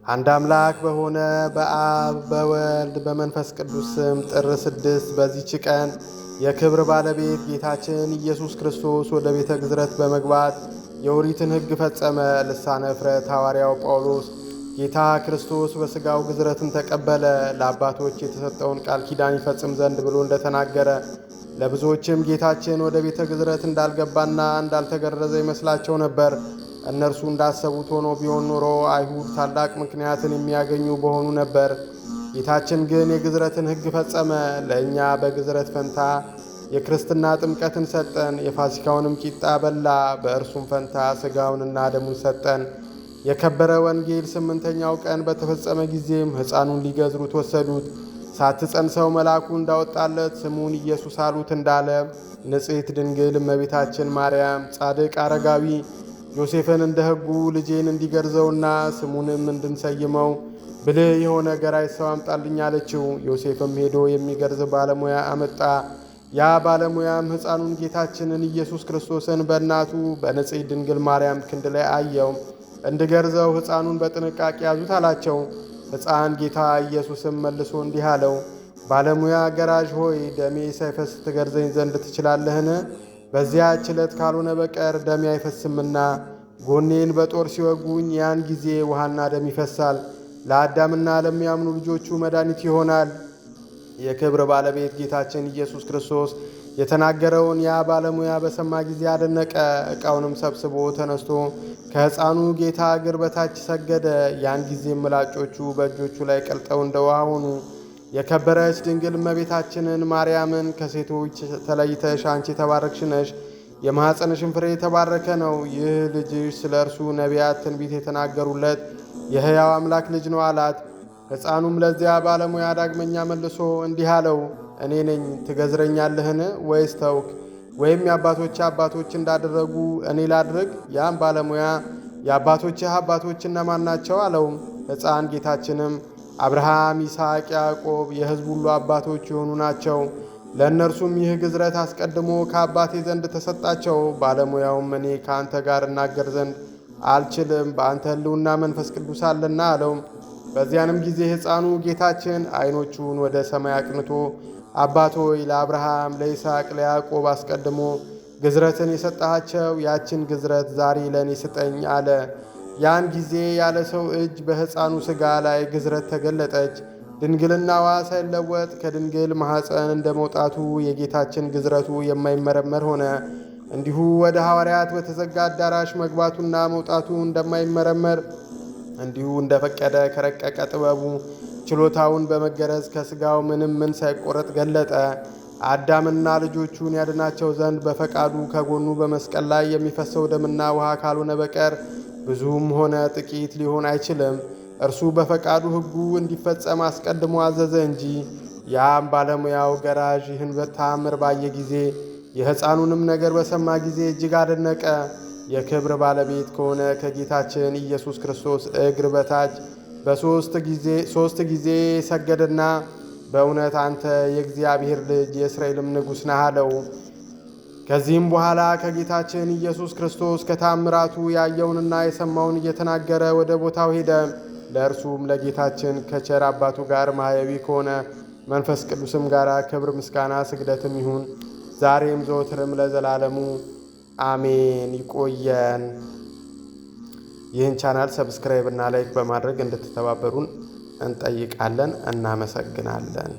አንድ አምላክ በሆነ በአብ በወልድ በመንፈስ ቅዱስ ስም ጥር 6 በዚህች ቀን የክብር ባለቤት ጌታችን ኢየሱስ ክርስቶስ ወደ ቤተ ግዝረት በመግባት የኦሪትን ሕግ ፈጸመ። ልሳነ እፍረት ሐዋርያው ጳውሎስ ጌታ ክርስቶስ በሥጋው ግዝረትን ተቀበለ፣ ለአባቶች የተሰጠውን ቃል ኪዳን ይፈጽም ዘንድ ብሎ እንደተናገረ፣ ለብዙዎችም ጌታችን ወደ ቤተ ግዝረት እንዳልገባና እንዳልተገረዘ ይመስላቸው ነበር። እነርሱ እንዳሰቡት ሆኖ ቢሆን ኖሮ አይሁድ ታላቅ ምክንያትን የሚያገኙ በሆኑ ነበር። ጌታችን ግን የግዝረትን ሕግ ፈጸመ። ለእኛ በግዝረት ፈንታ የክርስትና ጥምቀትን ሰጠን። የፋሲካውንም ቂጣ በላ። በእርሱም ፈንታ ሥጋውንና ደሙን ሰጠን። የከበረ ወንጌል 8ኛው ቀን በተፈጸመ ጊዜም ሕፃኑን ሊገዝሩት ወሰዱት። ሳትጸንሰው መልአኩ እንዳወጣለት ስሙን ኢየሱስ አሉት እንዳለ ንጽሕት ድንግል እመቤታችን ማርያም ጻድቅ አረጋዊ ዮሴፍን እንደ ሕጉ ልጄን እንዲገርዘውና ስሙንም እንድንሰይመው ብልህ የሆነ ገራይ ሰው አምጣልኝ አለችው። ዮሴፍም ሄዶ የሚገርዝ ባለሙያ አመጣ። ያ ባለሙያም ሕፃኑን ጌታችንን ኢየሱስ ክርስቶስን በእናቱ በንጽሕት ድንግል ማርያም ክንድ ላይ አየው። እንድገርዘው ሕፃኑን በጥንቃቄ ያዙት አላቸው። ሕፃን ጌታ ኢየሱስም መልሶ እንዲህ አለው፣ ባለሙያ ገራዥ ሆይ ደሜ ሳይፈስ ትገርዘኝ ዘንድ ትችላለህን? በዚያች ዕለት ካልሆነ በቀር ደሜ አይፈስምና። ጎኔን በጦር ሲወጉኝ ያን ጊዜ ውሃና ደም ይፈሳል። ለአዳምና ለሚያምኑ ልጆቹ መድኃኒት ይሆናል። የክብር ባለቤት ጌታችን ኢየሱስ ክርስቶስ የተናገረውን ያ ባለሙያ በሰማ ጊዜ አደነቀ። ዕቃውንም ሰብስቦ ተነስቶ ከሕፃኑ ጌታ እግር በታች ሰገደ። ያን ጊዜም ምላጮቹ በእጆቹ ላይ ቀልጠው እንደ ውሃ ሆኑ። የከበረች ድንግል እመቤታችንን ማርያምን ከሴቶች ተለይተሽ አንቺ የተባረክሽ ነሽ፣ የማኅፀንሽን ፍሬ የተባረከ ነው። ይህ ልጅሽ ስለ እርሱ ነቢያት ትንቢት የተናገሩለት የሕያው አምላክ ልጅ ነው አላት። ሕፃኑም ለዚያ ባለሙያ ዳግመኛ መልሶ እንዲህ አለው፣ እኔ ነኝ፣ ትገዝረኛለህን? ወይስ ተውክ? ወይም የአባቶችህ አባቶች እንዳደረጉ እኔ ላድርግ? ያም ባለሙያ የአባቶችህ አባቶች እነማን ናቸው? አለው። ሕፃን ጌታችንም አብርሃም፣ ይስሐቅ፣ ያዕቆብ የሕዝብ ሁሉ አባቶች የሆኑ ናቸው። ለእነርሱም ይህ ግዝረት አስቀድሞ ከአባቴ ዘንድ ተሰጣቸው። ባለሙያውም እኔ ከአንተ ጋር እናገር ዘንድ አልችልም፣ በአንተ ሕልውና መንፈስ ቅዱስ አለና አለው። በዚያንም ጊዜ ሕፃኑ ጌታችን ዓይኖቹን ወደ ሰማይ አቅንቶ አባት ሆይ ለአብርሃም፣ ለይስሐቅ፣ ለያዕቆብ አስቀድሞ ግዝረትን የሰጠሃቸው ያችን ግዝረት ዛሬ ለእኔ ስጠኝ አለ። ያን ጊዜ ያለ ሰው እጅ በሕፃኑ ሥጋ ላይ ግዝረት ተገለጠች። ድንግልናዋ ሳይለወጥ ከድንግል ማኅፀን እንደ መውጣቱ የጌታችን ግዝረቱ የማይመረመር ሆነ። እንዲሁ ወደ ሐዋርያት በተዘጋ አዳራሽ መግባቱና መውጣቱ እንደማይመረመር እንዲሁ እንደፈቀደ ከረቀቀ ጥበቡ ችሎታውን በመገረዝ ከሥጋው ምን ሳይቆረጥ ገለጠ። አዳምና ልጆቹን ያድናቸው ዘንድ በፈቃዱ ከጎኑ በመስቀል ላይ የሚፈሰው ደምና ውሃ ካልሆነ በቀር ብዙም ሆነ ጥቂት ሊሆን አይችልም። እርሱ በፈቃዱ ሕጉ እንዲፈጸም አስቀድሞ አዘዘ እንጂ። ያም ባለሙያው ገራዥ ይህን ተአምር ባየ ጊዜ የሕፃኑንም ነገር በሰማ ጊዜ እጅግ አደነቀ። የክብር ባለቤት ከሆነ ከጌታችን ኢየሱስ ክርስቶስ እግር በታች ሦስት ጊዜ ሰገደና በእውነት አንተ የእግዚአብሔር ልጅ የእስራኤልም ንጉሥ ነህ አለው። ከዚህም በኋላ ከጌታችን ኢየሱስ ክርስቶስ ከተአምራቱ ያየውንና የሰማውን እየተናገረ ወደ ቦታው ሄደ። ለእርሱም ለጌታችን ከቸር አባቱ ጋር ማኅየዊ ከሆነ መንፈስ ቅዱስም ጋር ክብር፣ ምስጋና፣ ስግደትም ይሁን ዛሬም ዘወትርም ለዘላለሙ አሜን። ይቆየን። ይህን ቻናል ሰብስክራይብ እና ላይክ በማድረግ እንድትተባበሩን እንጠይቃለን። እናመሰግናለን።